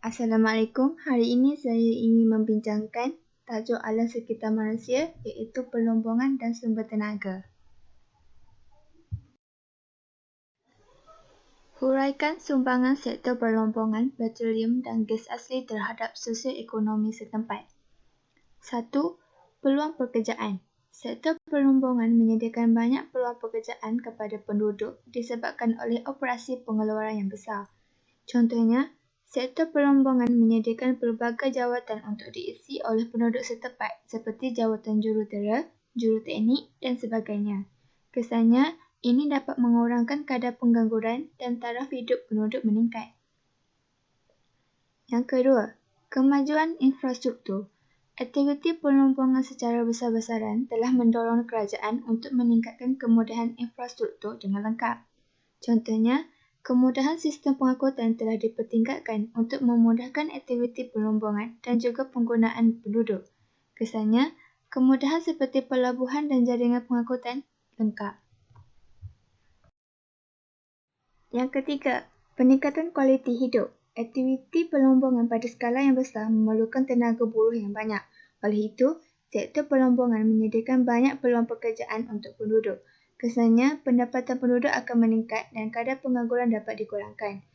Assalamualaikum. Hari ini saya ingin membincangkan tajuk alam sekitar manusia iaitu pelombongan dan sumber tenaga. Huraikan sumbangan sektor pelombongan, petroleum dan gas asli terhadap sosioekonomi setempat. 1. Peluang pekerjaan. Sektor pelombongan menyediakan banyak peluang pekerjaan kepada penduduk disebabkan oleh operasi pengeluaran yang besar. Contohnya, sektor pelombongan menyediakan pelbagai jawatan untuk diisi oleh penduduk setempat seperti jawatan jurutera, juruteknik dan sebagainya. Kesannya, ini dapat mengurangkan kadar pengangguran dan taraf hidup penduduk meningkat. Yang kedua, kemajuan infrastruktur. Aktiviti pelombongan secara besar-besaran telah mendorong kerajaan untuk meningkatkan kemudahan infrastruktur dengan lengkap. Contohnya, kemudahan sistem pengangkutan telah dipertingkatkan untuk memudahkan aktiviti pelombongan dan juga penggunaan penduduk. Kesannya, kemudahan seperti pelabuhan dan jaringan pengangkutan lengkap. Yang ketiga, peningkatan kualiti hidup. Aktiviti pelombongan pada skala yang besar memerlukan tenaga buruh yang banyak. Oleh itu, sektor pelombongan menyediakan banyak peluang pekerjaan untuk penduduk. Kesannya, pendapatan penduduk akan meningkat dan kadar pengangguran dapat dikurangkan.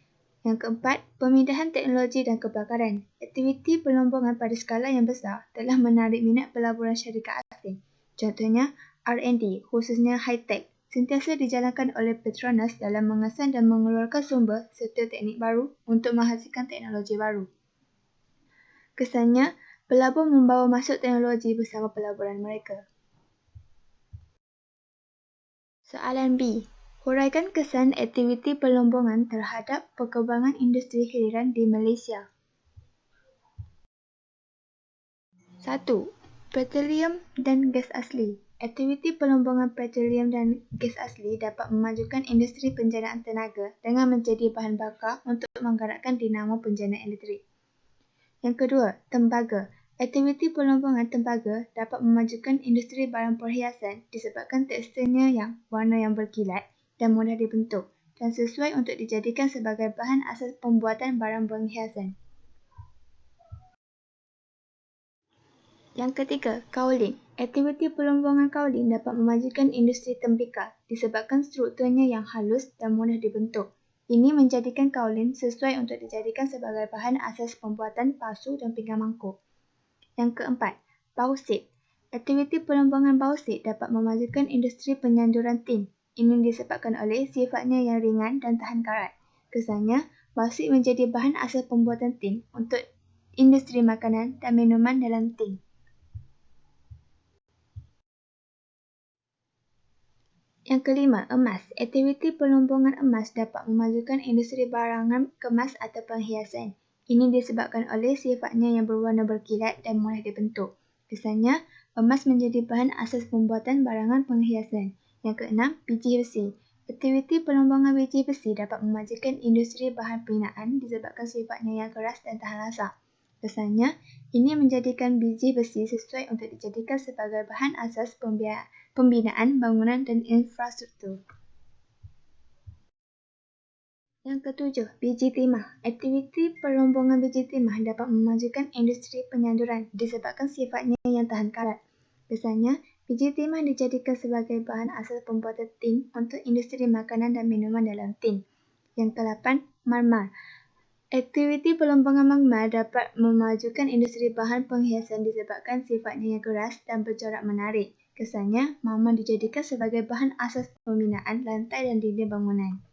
Yang keempat, pemindahan teknologi dan kebakaran. Aktiviti pelombongan pada skala yang besar telah menarik minat pelaburan syarikat asing. Contohnya, R&D, khususnya high-tech, sentiasa dijalankan oleh Petronas dalam mengesan dan mengeluarkan sumber serta teknik baru untuk menghasilkan teknologi baru. Kesannya, pelabur membawa masuk teknologi bersama pelaburan mereka. Soalan B. Huraikan kesan aktiviti pelombongan terhadap perkembangan industri hiliran di Malaysia. 1. Petroleum dan gas asli. Aktiviti pelombongan petroleum dan gas asli dapat memajukan industri penjanaan tenaga dengan menjadi bahan bakar untuk menggerakkan dinamo penjanaan elektrik. Yang kedua, tembaga. Aktiviti pelombongan tembaga dapat memajukan industri barang perhiasan disebabkan teksturnya yang warna yang berkilat dan mudah dibentuk dan sesuai untuk dijadikan sebagai bahan asas pembuatan barang perhiasan. Yang ketiga, kaulin. Aktiviti pelombongan kaulin dapat memajukan industri tembikar disebabkan strukturnya yang halus dan mudah dibentuk. Ini menjadikan kaulin sesuai untuk dijadikan sebagai bahan asas pembuatan pasu dan pinggan mangkuk. Yang keempat, bauksit. Aktiviti pelombongan bauksit dapat memajukan industri penyanduran tin. Ini disebabkan oleh sifatnya yang ringan dan tahan karat. Kesannya, bauksit menjadi bahan asas pembuatan tin untuk industri makanan dan minuman dalam tin. Yang kelima, emas. Aktiviti pelombongan emas dapat memajukan industri barangan kemas atau perhiasan. Ini disebabkan oleh sifatnya yang berwarna berkilat dan mudah dibentuk. Kesannya, emas menjadi bahan asas pembuatan barangan perhiasan. Yang keenam, biji besi. Aktiviti pelombongan biji besi dapat memajukan industri bahan pembinaan disebabkan sifatnya yang keras dan tahan lasak. Kesannya, ini menjadikan biji besi sesuai untuk dijadikan sebagai bahan asas pembinaan bangunan dan infrastruktur. Yang ketujuh, biji timah. Aktiviti pelombongan biji timah dapat memajukan industri penyanduran disebabkan sifatnya yang tahan karat. Kesannya, biji timah dijadikan sebagai bahan asas pembuatan tin untuk industri makanan dan minuman dalam tin. Yang ke-8, marmar. Aktiviti pelombongan magma dapat memajukan industri bahan penghiasan disebabkan sifatnya yang keras dan bercorak menarik. Kesannya, marmar dijadikan sebagai bahan asas pembinaan lantai dan dinding bangunan.